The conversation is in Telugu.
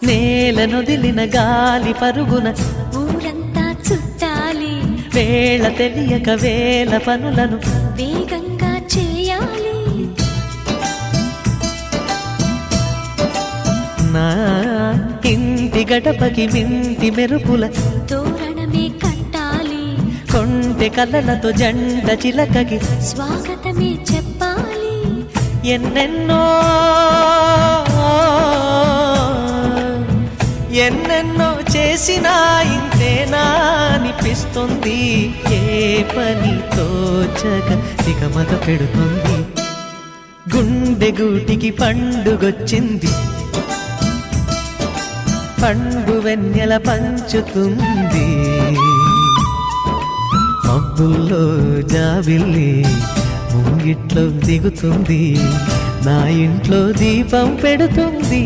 నేలనొదిలిన గాలి పరుగున ఊరంతా చుట్టాలి, వేళ తెలియక వేల పనులను వేగంగా చేయాలి. నా ఇంటి గడపకి వింటి మెరుపుల తోరణమే కట్టాలి, కొంటె కలలతో జంట చిలకకి స్వాగతమే చెప్పాలి. ఎన్నెన్నో ఎన్నెన్నో చేసినా ఇంతేనా అనిపిస్తుంది. ఏ పని తోచక దిగమగ పెడుతుంది. గుండె గూటికి పండుగొచ్చింది, పండు వెన్నెల పంచుతుంది. మబ్బుల్లో జాబిల్లి ముంగిట్లో దిగుతుంది, నా ఇంట్లో దీపం పెడుతుంది.